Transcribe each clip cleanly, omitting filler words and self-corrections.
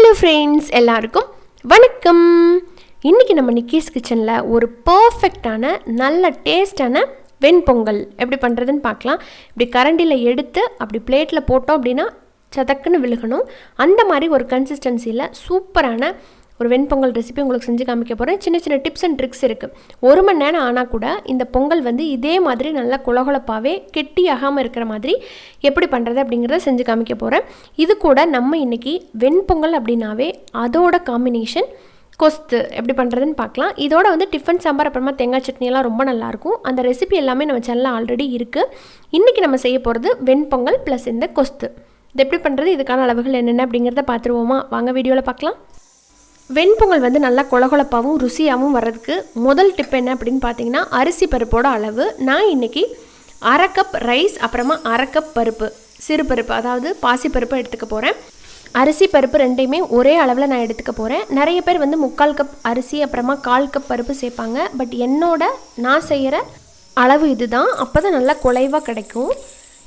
Hello friends, எல்லாருக்கும் வணக்கம். இன்றைக்கி நம்ம நிக்கீஸ் கிச்சனில் ஒரு பர்ஃபெக்டான நல்ல டேஸ்டான வெண்பொங்கல் எப்படி பண்ணுறதுன்னு பார்க்கலாம். இப்படி கரண்டியில் எடுத்து அப்படி பிளேட்டில் போட்டோம் அப்படின்னா சதக்குன்னு விழுகணும். அந்த மாதிரி ஒரு கன்சிஸ்டன்சியில் சூப்பரான ஒரு வெண்பொங்கல் ரெசிபி உங்களுக்கு செஞ்சு காமிக்க போகிறேன். சின்ன சின்ன டிப்ஸ் அண்ட் ட்ரிக்ஸ் இருக்குது. 1 மணி நேரம் ஆனால் கூட இந்த பொங்கல் வந்து இதே மாதிரி நல்லா குளகுளப்பாகவே கெட்டியாகாமல் இருக்கிற மாதிரி எப்படி பண்ணுறது அப்படிங்கிறத செஞ்சு காமிக்க போகிறேன். இது கூட நம்ம இன்றைக்கி வெண்பொங்கல் அப்படின்னாவே அதோட காம்பினேஷன் கொஸ்து எப்படி பண்ணுறதுன்னு பார்க்கலாம். இதோட வந்து டிஃபன் சாம்பார் அப்புறமா தேங்காய் சட்னியெல்லாம் ரொம்ப நல்லாயிருக்கும். அந்த ரெசிபி எல்லாமே நம்ம சேனலில் ஆல்ரெடி இருக்குது. இன்றைக்கி நம்ம செய்ய போகிறது வெண்பொங்கல் ப்ளஸ் இந்த கொஸ்து. இது எப்படி பண்ணுறது, இதுக்கான அளவுகள் என்னென்ன அப்படிங்கிறத பார்த்துருவோமா? வாங்க வீடியோவில் பார்க்கலாம். வெண்பொங்கல் வந்து நல்லா குளகுளப்பாகவும் ருசியாகவும் வர்றதுக்கு முதல் டிப் என்ன அப்படின்னு பார்த்தீங்கன்னா, அரிசி பருப்போட அளவு. நான் இன்றைக்கி 1/2 கப் ரைஸ் அப்புறமா 1/2 கப் பருப்பு, சிறு பருப்பு அதாவது பாசிப்பருப்பு எடுத்துக்க போகிறேன். அரிசி பருப்பு ரெண்டையுமே ஒரே அளவில் நான் எடுத்துக்க போகிறேன். நிறைய பேர் வந்து 3/4 கப் அரிசி அப்புறமா 1/4 கப் பருப்பு சேர்ப்பாங்க. பட் நான் செய்கிற அளவு இது தான். அப்போ தான் நல்லா குலைவாக கிடைக்கும்.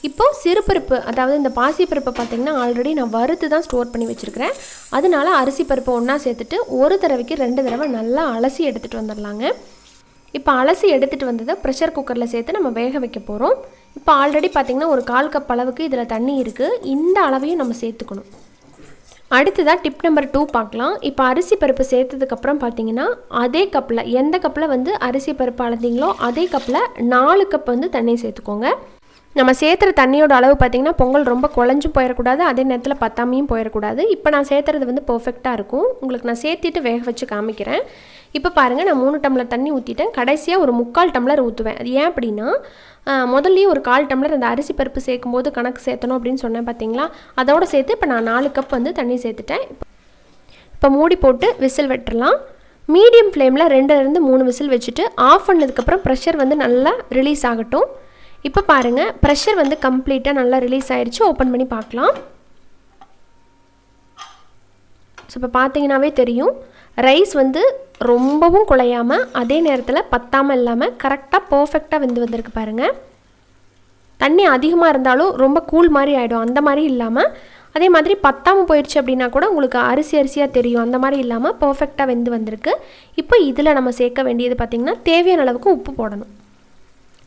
இப்போது சிறுபருப்பு அதாவது இந்த பாசிப்பருப்பை பார்த்திங்கன்னா ஆல்ரெடி நான் வறுத்து தான் ஸ்டோர் பண்ணி வச்சுருக்கிறேன். அதனால அரிசி பருப்பை ஒன்றா சேர்த்துட்டு ஒரு தடவைக்கு 2 தடவை நல்லா அலசி எடுத்துகிட்டு வந்துடலாங்க. இப்போ அலசி எடுத்துகிட்டு வந்ததை ப்ரெஷர் குக்கரில் சேர்த்து நம்ம வேக வைக்க போகிறோம். இப்போ ஆல்ரெடி பார்த்திங்கன்னா ஒரு 1/4 கப் அளவுக்கு இதில் தண்ணி இருக்குது. இந்த அளவையும் நம்ம சேர்த்துக்கணும். அடுத்ததாக டிப் நம்பர் 2 பார்க்கலாம். இப்போ அரிசி பருப்பு சேர்த்ததுக்கப்புறம் பார்த்திங்கன்னா அதே கப்பில், எந்த கப்பில் வந்து அரிசி பருப்பு அளந்தீங்களோ அதே கப்பில் 4 கப் வந்து தண்ணி சேர்த்துக்கோங்க. நம்ம சேர்த்துற தண்ணியோட அளவு பார்த்திங்கன்னா பொங்கல் ரொம்ப குழஞ்சும் போயிடக்கூடாது, அதே நேரத்தில் பத்தாமையும் போயிடக்கூடாது. இப்போ நான் சேர்த்துறது வந்து பர்ஃபெக்டாக இருக்கும். உங்களுக்கு நான் சேர்த்திட்டு வேக வச்சு காமிக்கிறேன். இப்போ பாருங்கள், நான் 3 டம்ளர் தண்ணி ஊற்றிட்டேன். கடைசியாக ஒரு 3/4 டம்ளர் ஊற்றுவேன். அது ஏன் அப்படின்னா, முதல்லையே ஒரு 1/4 டம்ளர் அந்த அரிசி பருப்பு சேர்க்கும்போது கணக்கு சேர்த்தணும் அப்படின்னு சொன்னேன் பார்த்தீங்களா, அதோடு சேர்த்து இப்போ நான் 4 கப் வந்து தண்ணி சேர்த்துட்டேன். இப்போ மூடி போட்டு விசில் வெட்டுறலாம். மீடியம் ஃப்ளேமில் 2லேருந்து 3 விசில் வச்சுட்டு ஆஃப் பண்ணதுக்கப்புறம் ப்ரெஷர் வந்து நல்லா ரிலீஸ் ஆகட்டும். இப்போ பாருங்கள், ப்ரெஷர் வந்து கம்ப்ளீட்டாக நல்லா ரிலீஸ் ஆகிடுச்சு. ஓப்பன் பண்ணி பார்க்கலாம். ஸோ இப்போ பார்த்தீங்கன்னாவே தெரியும், ரைஸ் வந்து ரொம்பவும் குழையாமல் அதே நேரத்தில் பத்தாமல் இல்லாமல் கரெக்டாக பர்ஃபெக்டாக வெந்து வந்திருக்கு பாருங்கள். தண்ணி அதிகமாக இருந்தாலும் ரொம்ப கூழ் மாதிரி ஆகிடும், அந்த மாதிரி இல்லாமல், அதே மாதிரி பத்தாமல் போயிடுச்சு அப்படின்னா கூட உங்களுக்கு அரிசியாக தெரியும், அந்த மாதிரி இல்லாமல் பர்ஃபெக்டாக வெந்து வந்திருக்கு. இப்போ இதில் நம்ம சேர்க்க வேண்டியது பார்த்திங்கன்னா தேவையான அளவுக்கு உப்பு போடணும்.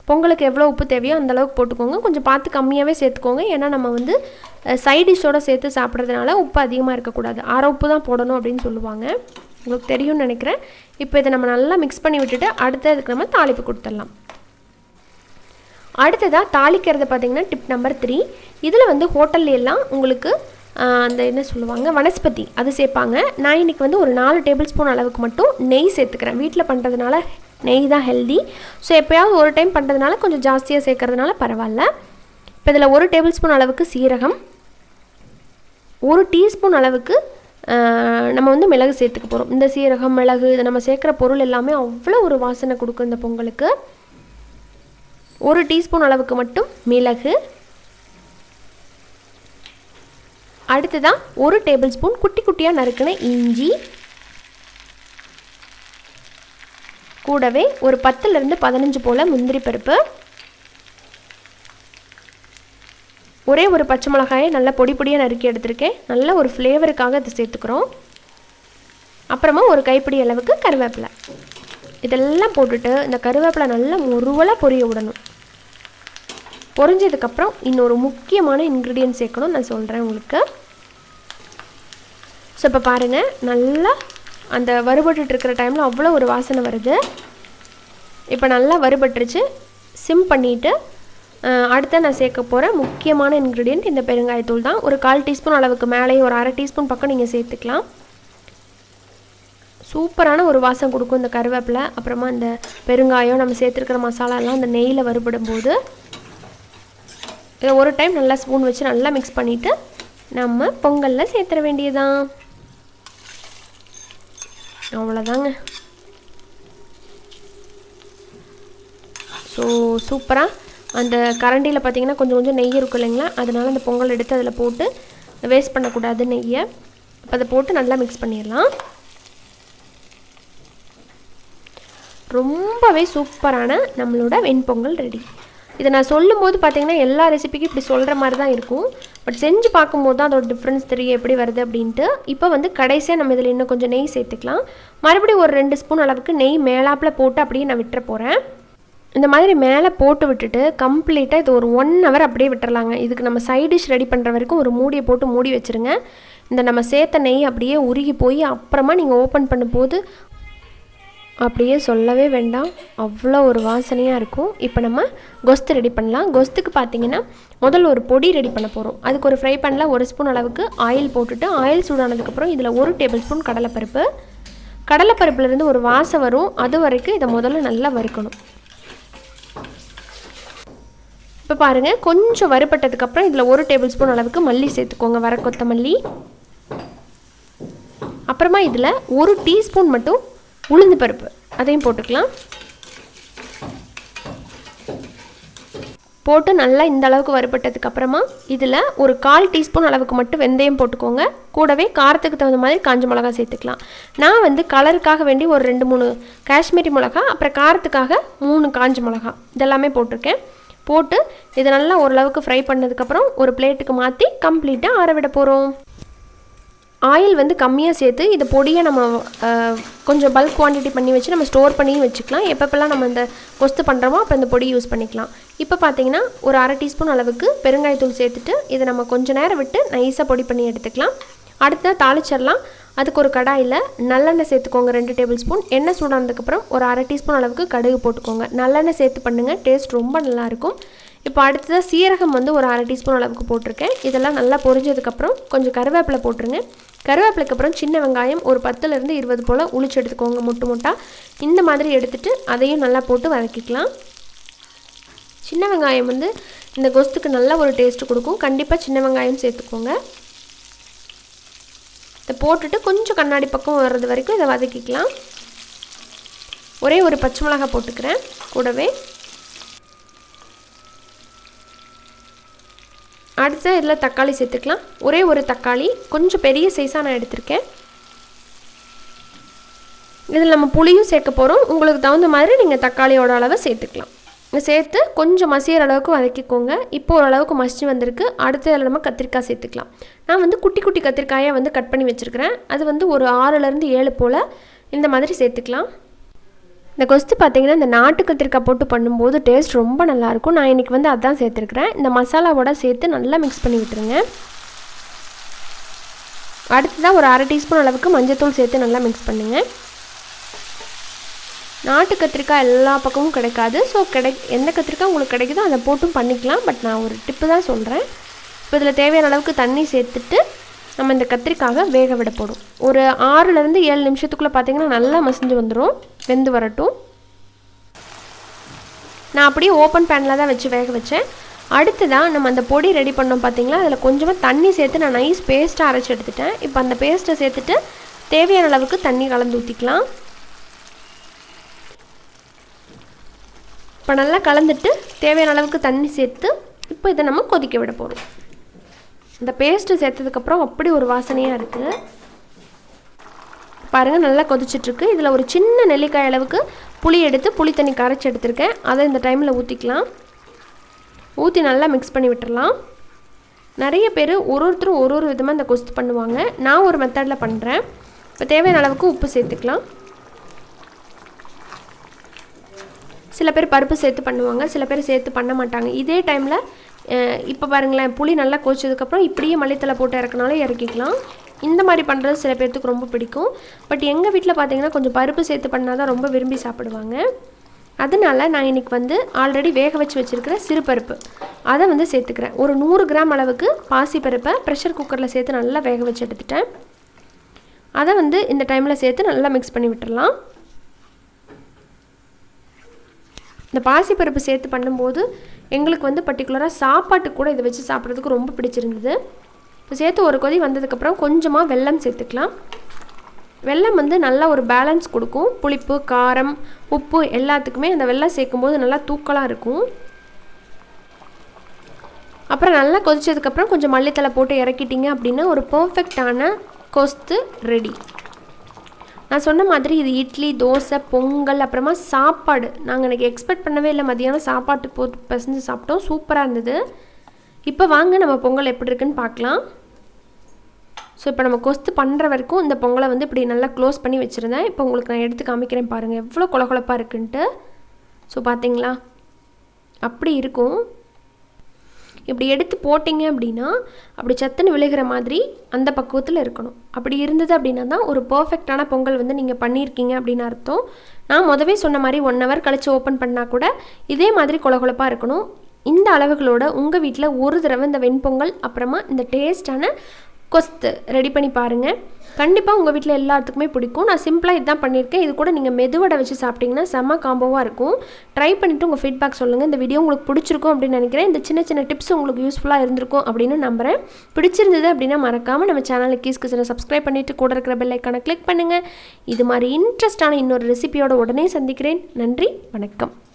பொங்கலுக்கு எவ்வளோ உப்பு தேவையோ அந்தளவுக்கு போட்டுக்கோங்க. கொஞ்சம் பார்த்து கம்மியாகவே சேர்த்துக்கோங்க. ஏன்னா நம்ம வந்து சைட் டிஷ்ஷோடு சேர்த்து சாப்பிட்றதுனால உப்பு அதிகமாக இருக்கக்கூடாது. 1/2 உப்பு தான் போடணும் அப்படின்னு சொல்லுவாங்க. உங்களுக்கு தெரியும்னு நினைக்கிறேன். இப்போ இதை நம்ம நல்லா மிக்ஸ் பண்ணி விட்டுட்டு அடுத்ததுக்கு நம்ம தாளிப்பு கொடுத்துடலாம். அடுத்ததாக தாளிக்கிறது பார்த்திங்கன்னா டிப் நம்பர் 3. இதில் வந்து ஹோட்டல்ல எல்லாம் உங்களுக்கு அந்த என்ன சொல்லுவாங்க, வனஸ்பதி அது சேர்ப்பாங்க. நான் இன்றைக்கி வந்து ஒரு 4 டேபிள் ஸ்பூன் அளவுக்கு மட்டும் நெய் சேர்த்துக்கிறேன். வீட்டில் பண்ணுறதுனால நெய் தான் ஹெல்தி. ஸோ எப்போயாவது ஒரு டைம் பண்ணுறதுனால கொஞ்சம் ஜாஸ்தியாக சேர்க்கறதுனால பரவாயில்ல. இப்போ இதில் 1 டேபிள் ஸ்பூன் அளவுக்கு சீரகம், 1 டீஸ்பூன் அளவுக்கு நம்ம வந்து மிளகு சேர்த்துக்க போகிறோம். இந்த சீரகம், மிளகு இதை நம்ம சேர்க்குற பொருள் எல்லாமே அவ்வளோ ஒரு வாசனை கொடுக்கும் இந்த பொங்கலுக்கு. 1 டீஸ்பூன் அளவுக்கு மட்டும் மிளகு. அடுத்ததான் 1 டேபிள் ஸ்பூன் குட்டி குட்டியாக நறுக்கின இஞ்சி, கூடவே ஒரு 10லேருந்து 15 போல் முந்திரி பருப்பு, ஒரே ஒரு பச்சை மிளகாயை நல்லா பொடி பொடியாக நறுக்கி எடுத்திருக்கேன். நல்ல ஒரு ஃப்ளேவருக்காக இதை சேர்த்துக்கிறோம். அப்புறமா ஒரு கைப்பிடி அளவுக்கு கருவேப்பிலை. இதெல்லாம் போட்டுட்டு இந்த கருவேப்பிலை நல்லா முருவலாக பொரிய விடணும். பொரிஞ்சதுக்கப்புறம் இன்னொரு முக்கியமான இன்க்ரீடியன்ட் சேர்க்கணும், நான் சொல்கிறேன் உங்களுக்கு. ஸோ இப்போ பாருங்கள், நல்லா அந்த வறுபட்டு இருக்கிற டைமில் அவ்வளோ ஒரு வாசனை வருது. இப்போ நல்லா வறுபட்டுருச்சு. சிம் பண்ணிவிட்டு அடுத்த நான் சேர்க்க போகிற முக்கியமான இன்க்ரீடியன்ட் இந்த பெருங்காயத்தூள் தான். ஒரு 1/4 டீஸ்பூன் அளவுக்கு மேலேயும் ஒரு 1/2 டீஸ்பூன் பக்கம் நீங்கள் சேர்த்துக்கலாம். சூப்பரான ஒரு வாசம் கொடுக்கும் இந்த கருவேப்பிலை. அப்புறமா இந்த பெருங்காயம், நம்ம சேர்த்துருக்கிற மசாலாலாம் அந்த நெய்யில் வறுபடும் போது இதை ஒரு டைம் நல்லா ஸ்பூன் வச்சு நல்லா மிக்ஸ் பண்ணிவிட்டு நம்ம பொங்கலில் சேர்த்துற வேண்டியதான். அவ்வளோதாங்க. ஸோ சூப்பராக அந்த கரண்டியில் பார்த்திங்கன்னா கொஞ்சம் கொஞ்சம் நெய் இருக்கும் இல்லைங்களா, அதனால் அந்த பொங்கல் எடுத்து அதில் போட்டு வேஸ்ட் பண்ணக்கூடாது நெய்யை. இப்போ அதை போட்டு நல்லா மிக்ஸ் பண்ணிடலாம். ரொம்பவே சூப்பரான நம்மளோட வெண்பொங்கல் ரெடி. இதை நான் சொல்லும்போது பார்த்திங்கன்னா எல்லா ரெசிபிக்கும் இப்படி சொல்கிற மாதிரி தான் இருக்கும். பட் செஞ்சு பார்க்கும்போது தான் அதோட டிஃப்ரென்ஸ் தெரியும் எப்படி வருது அப்படின்ட்டு. இப்போ வந்து கடைசியாக நம்ம இதில் இன்னும் கொஞ்சம் நெய் சேர்த்துக்கலாம். மறுபடியும் ஒரு 2 ஸ்பூன் அளவுக்கு நெய் மேலாப்பில் போட்டு அப்படியே நான் விட்டுற போகிறேன். இந்த மாதிரி மேலே போட்டு விட்டுட்டு கம்ப்ளீட்டாக இது ஒரு 1 ஹவர் அப்படியே விட்டுறலாங்க. இதுக்கு நம்ம சைட் டிஷ் ரெடி பண்ணுற வரைக்கும் ஒரு மூடியை போட்டு மூடி வச்சுருங்க. இந்த நம்ம சேர்த்த நெய் அப்படியே உருகி போய் அப்புறமா நீங்கள் ஓப்பன் பண்ணும்போது அப்படியே சொல்லவே வேண்டாம், அவ்வளோ ஒரு வாசனையாக இருக்கும். இப்போ நம்ம கொஸ்து ரெடி பண்ணலாம். கொஸ்துக்கு பார்த்திங்கன்னா முதல்ல ஒரு பொடி ரெடி பண்ண போகிறோம். அதுக்கு ஒரு ஃப்ரை பேனில் 1 ஸ்பூன் அளவுக்கு ஆயில் போட்டுட்டு ஆயில் சூடானதுக்கப்புறம் இதில் 1 டேபிள் ஸ்பூன் கடலைப்பருப்பு. கடலைப்பருப்புலேருந்து ஒரு வாசம் வரும், அது வரைக்கும் இதை முதல்ல நல்லா வறுக்கணும். இப்போ பாருங்கள், கொஞ்சம் வறுபட்டதுக்கப்புறம் இதில் 1 டேபிள் ஸ்பூன் அளவுக்கு மல்லி சேர்த்துக்கோங்க, வர கொத்தமல்லி. அப்புறமா இதில் 1 டீஸ்பூன் மட்டும் உளுந்து பருப்பு, அதையும் போட்டுக்கலாம். போட்டு நல்லா இந்த அளவுக்கு வறுபட்டதுக்கப்புறமா இதில் ஒரு 1/4 டீஸ்பூன் அளவுக்கு மட்டும் வெந்தயம் போட்டுக்கோங்க. கூடவே காரத்துக்கு தகுந்த மாதிரி காஞ்ச மிளகா சேர்த்துக்கலாம். நான் வந்து கலருக்காக வேண்டி ஒரு 2-3 காஷ்மீரி மிளகா, அப்புறம் காரத்துக்காக 3 காஞ்ச மிளகா இதெல்லாமே போட்டிருக்கேன். போட்டு இதை நல்லா ஓரளவுக்கு ஃப்ரை பண்ணதுக்கப்புறம் ஒரு பிளேட்டுக்கு மாற்றி கம்ப்ளீட்டாக ஆற விட போகிறோம். ஆயில் வந்து கம்மியாக சேர்த்து இதை பொடியை நம்ம கொஞ்சம் பல்க் குவான்டிட்டி பண்ணி வச்சு நம்ம ஸ்டோர் பண்ணியும் வச்சுக்கலாம். எப்பப்பெல்லாம் நம்ம இந்த கொஸ்து பண்ணுறோமோ அப்போ இந்த பொடி யூஸ் பண்ணிக்கலாம். இப்போ பார்த்தீங்கன்னா ஒரு 1/2 டீஸ்பூன் அளவுக்கு பெருங்காயத்தூள் சேர்த்துட்டு இதை நம்ம கொஞ்சம் நேரம் விட்டு நைஸாக பொடி பண்ணி எடுத்துக்கலாம். அடுத்த தாளிச்சிடலாம். அதுக்கு ஒரு கடாயில் நல்லெண்ணெய் சேர்த்துக்கோங்க, 2 டேபிள் ஸ்பூன். எண்ணெய் சூடானதுக்கப்புறம் ஒரு 1/2 டீஸ்பூன் அளவுக்கு கடுகு போட்டுக்கோங்க. நல்லெண்ணெய் சேர்த்து பண்ணுங்கள், டேஸ்ட் ரொம்ப நல்லாயிருக்கும். இப்போ அடுத்ததாக சீரகம் வந்து ஒரு 1/2 டீஸ்பூன் அளவுக்கு போட்டிருக்கேன். இதெல்லாம் நல்லா பொரிஞ்சதுக்கப்புறம் கொஞ்சம் கருவேப்பிலை போட்டுருங்க. கருவேப்பிலைக்கு அப்புறம் சின்ன வெங்காயம் ஒரு 10-20 போல் உளிச்சு எடுத்துக்கோங்க, முட்டாக இந்த மாதிரி எடுத்துகிட்டு அதையும் நல்லா போட்டு வதக்கிக்கலாம். சின்ன வெங்காயம் வந்து இந்த கொஸ்துக்கு நல்ல ஒரு டேஸ்ட்டு கொடுக்கும். கண்டிப்பாக சின்ன வெங்காயம் சேர்த்துக்கோங்க. இதை போட்டுட்டு கொஞ்சம் கண்ணாடி பக்கம் வர்றது வரைக்கும் இதை வதக்கிக்கலாம். ஒரே ஒரு பச்சை மிளகாய் போட்டுக்கிறேன் கூடவே. அடுத்து இதில் தக்காளி சேர்த்துக்கலாம். ஒரே ஒரு தக்காளி, கொஞ்சம் பெரிய சைஸாக நான் எடுத்திருக்கேன். இதில் நம்ம புளியும் சேர்க்க போகிறோம். உங்களுக்கு தகுந்த மாதிரி நீங்கள் தக்காளியோட அளவை சேர்த்துக்கலாம். சேர்த்து கொஞ்சம் மசிகிற அளவுக்கு வதக்கிக்கோங்க. இப்போ ஓரளவுக்கு மசிச்சு வந்திருக்கு. அடுத்து அதில் நம்ம கத்திரிக்காய் சேர்த்துக்கலாம். நான் வந்து குட்டி குட்டி கத்திரிக்காயாக வந்து கட் பண்ணி வச்சுருக்கிறேன். அது வந்து ஒரு 6-7 போல் இந்த மாதிரி சேர்த்துக்கலாம். இந்த கொஸ்து பார்த்திங்கன்னா இந்த நாட்டு கத்திரிக்காய் போட்டு பண்ணும்போது டேஸ்ட் ரொம்ப நல்லாயிருக்கும். நான் இன்றைக்கி வந்து அதான் சேர்த்துருக்குறேன். இந்த மசாலாவோட சேர்த்து நல்லா மிக்ஸ் பண்ணி விட்டுருங்க. அடுத்ததாக ஒரு 1/2 டீஸ்பூன் அளவுக்கு மஞ்சள்தூள் சேர்த்து நல்லா மிக்ஸ் பண்ணுங்கள். நாட்டு கத்திரிக்காய் எல்லா பக்கமும் கிடைக்காது. ஸோ எந்த கத்திரிக்காய் உங்களுக்கு கிடைக்குதோ அதை போட்டும் பண்ணிக்கலாம். பட் நான் ஒரு டிப்பு தான் சொல்கிறேன். இப்போ இதில் தேவையான அளவுக்கு தண்ணி சேர்த்துட்டு நம்ம இந்த கத்திரிக்காவை வேக விட போடும். ஒரு 6-7 நிமிஷத்துக்குள்ளே பார்த்திங்கன்னா நல்லா மசிஞ்சு வந்துடும். வெந்து வரட்டும். நான் அப்படியே ஓப்பன் பேனில் தான் வச்சு வேக வச்சேன். அடுத்ததான் நம்ம அந்த பொடி ரெடி பண்ணோம் பார்த்திங்களா, அதில் கொஞ்சமாக தண்ணி சேர்த்து நான் நைஸ் பேஸ்ட்டாக அரைச்சி எடுத்துட்டேன். இப்போ அந்த பேஸ்ட்டை சேர்த்துட்டு தேவையான அளவுக்கு தண்ணி கலந்து ஊற்றிக்கலாம். இப்போ நல்லா கலந்துட்டு தேவையான அளவுக்கு தண்ணி சேர்த்து இப்போ இதை நம்ம கொதிக்க விட போகிறோம். இந்த பேஸ்ட்டு சேர்த்ததுக்கப்புறம் அப்படி ஒரு வாசனையாக இருக்குது பாருங்கள். நல்லா கொதிச்சிட்ருக்கு. இதில் ஒரு சின்ன நெல்லிக்காய் அளவுக்கு புளி எடுத்து புளி தண்ணி கரைச்சி எடுத்துருக்கேன். அதை இந்த டைமில் ஊற்றிக்கலாம். ஊற்றி நல்லா மிக்ஸ் பண்ணி விட்டுடலாம். நிறைய பேர் ஒருத்தரும் ஒரு விதமாக இந்த கொஸ்து பண்ணுவாங்க. நான் ஒரு மெத்தடில் பண்ணுறேன். இப்போ தேவையான அளவுக்கு உப்பு சேர்த்துக்கலாம். சில பேர் பருப்பு சேர்த்து பண்ணுவாங்க, சில பேர் சேர்த்து பண்ண மாட்டாங்க. இதே டைமில் இப்போ பாருங்களேன், புளி நல்லா கொதிச்சதுக்கப்புறம் இப்படியே மல்லித்தலை போட்டு இறக்குனாலும் இறக்கிக்கலாம். இந்த மாதிரி பண்ணுறது சில பேர்த்துக்கு ரொம்ப பிடிக்கும். பட் எங்கள் வீட்டில் பார்த்திங்கன்னா கொஞ்சம் பருப்பு சேர்த்து பண்ணால் தான் ரொம்ப விரும்பி சாப்பிடுவாங்க. அதனால் நான் இன்றைக்கி வந்து ஆல்ரெடி வேக வச்சு வச்சுருக்கிற சிறுபருப்பு அதை வந்து சேர்த்துக்கிறேன். ஒரு 100 கிராம் அளவுக்கு பாசி பருப்பை ப்ரெஷர் குக்கரில் சேர்த்து நல்லா வேக வச்சு எடுத்துட்டேன். அதை வந்து இந்த டைமில் சேர்த்து நல்லா மிக்ஸ் பண்ணி விட்டுடலாம். இந்த பாசிப்பருப்பு சேர்த்து பண்ணும்போது எங்களுக்கு வந்து பர்டிகுலராக சாப்பாட்டுக்கு கூட இதை வச்சு சாப்பிட்றதுக்கு ரொம்ப பிடிச்சிருந்தது. இப்போ சேர்த்து ஒரு கொதி வந்ததுக்கப்புறம் கொஞ்சமாக வெல்லம் சேர்த்துக்கலாம். வெல்லம் வந்து நல்லா ஒரு பேலன்ஸ் கொடுக்கும். புளிப்பு, காரம், உப்பு எல்லாத்துக்குமே அந்த வெல்லம் சேர்க்கும்போது நல்லா தூக்கலாக இருக்கும். அப்புறம் நல்லா கொதிச்சதுக்கப்புறம் கொஞ்சம் மல்லித்தலை போட்டு இறக்கிட்டிங்க அப்படின்னா ஒரு பர்ஃபெக்டான கொஸ்து ரெடி. நான் சொன்ன மாதிரி இது இட்லி, தோசை, பொங்கல், அப்புறமா சாப்பாடு. நாங்கள் எனக்கு எக்ஸ்பெக்ட் பண்ணவே இல்லை, மதியானம் சாப்பாட்டுக்கு போட்டு பசஞ்சு சாப்பிட்டோம், சூப்பராக இருந்தது. இப்போ வாங்க நம்ம பொங்கல் எப்படி இருக்குன்னு பார்க்கலாம். ஸோ இப்போ நம்ம கொஸ்து பண்ணுற வரைக்கும் இந்த பொங்கலை வந்து இப்படி நல்லா க்ளோஸ் பண்ணி வச்சுருந்தேன். இப்போ உங்களுக்கு நான் எடுத்து காமிக்கிறேன் பாருங்கள், எவ்வளோ கொலகொலப்பாக இருக்குன்ட்டு. ஸோ பார்த்தீங்களா, அப்படி இருக்கும். இப்படி எடுத்து போட்டிங்க அப்படின்னா அப்படி சத்துன்னு விழுகிற மாதிரி அந்த பக்குவத்தில் இருக்கணும். அப்படி இருந்தது அப்படின்னா தான் ஒரு பர்ஃபெக்டான பொங்கல் வந்து நீங்கள் பண்ணியிருக்கீங்க அப்படின்னு அர்த்தம். நான் முதவே சொன்ன மாதிரி 1 hour கழித்து ஓப்பன் பண்ணால் கூட இதே மாதிரி கொலகொலப்பாக இருக்கணும். இந்த அளவுகளோட உங்கள் வீட்டில் ஒரு தடவை இந்த வெண்பொங்கல் அப்புறமா இந்த டேஸ்டான கொஸ்து ரெடி பண்ணி பாருங்கள். கண்டிப்பாக உங்கள் வீட்டில் எல்லாத்துக்குமே பிடிக்கும். நான் சிம்பிளாக இதுதான் பண்ணியிருக்கேன். இது கூட நீங்கள் மெதுவடை வச்சு சாப்பிட்டிங்கன்னா செம்ம காம்போவாக இருக்கும். ட்ரை பண்ணிவிட்டு உங்கள் ஃபீட்பேக் சொல்லுங்கள். இந்த வீடியோ உங்களுக்கு பிடிச்சிருக்கும் அப்படின்னு நினைக்கிறேன். இந்த சின்ன சின்ன டிப்ஸ் உங்களுக்கு யூஸ்ஃபுல்லாக இருந்திருக்கும் அப்படின்னு நம்புகிறேன். பிடிச்சிருந்தது அப்படின்னா மறக்காமல் நம்ம சேனலுக்கு கீஸ் கிச்சனை சப்ஸ்கிரைப் பண்ணிவிட்டு கூட இருக்கிற பெல் ஐக்கானை கிளிக் பண்ணுங்கள். இது மாதிரி இன்ட்ரெஸ்டான இன்னொரு ரெசிபியோட உடனே சந்திக்கிறேன். நன்றி, வணக்கம்.